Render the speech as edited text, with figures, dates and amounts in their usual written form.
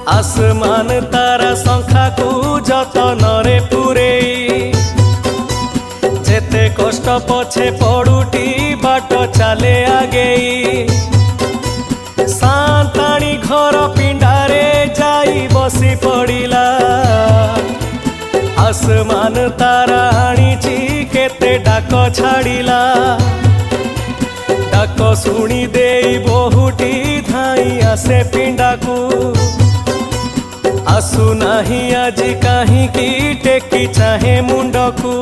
आसमान तारा शंखा को जतनरे पुरेई जेते कष्ट पछे पड़ुटी बाट चले आगेई सांताणी घर पिंडारे जाई बसी पड़िला आसमान तारा आनीची केते डाक छाड़िला डाक शुणी देई बहुटी धाई आसे पिंडा को आसु नाही आजी काहींकी टेकी चाहे मुंड को।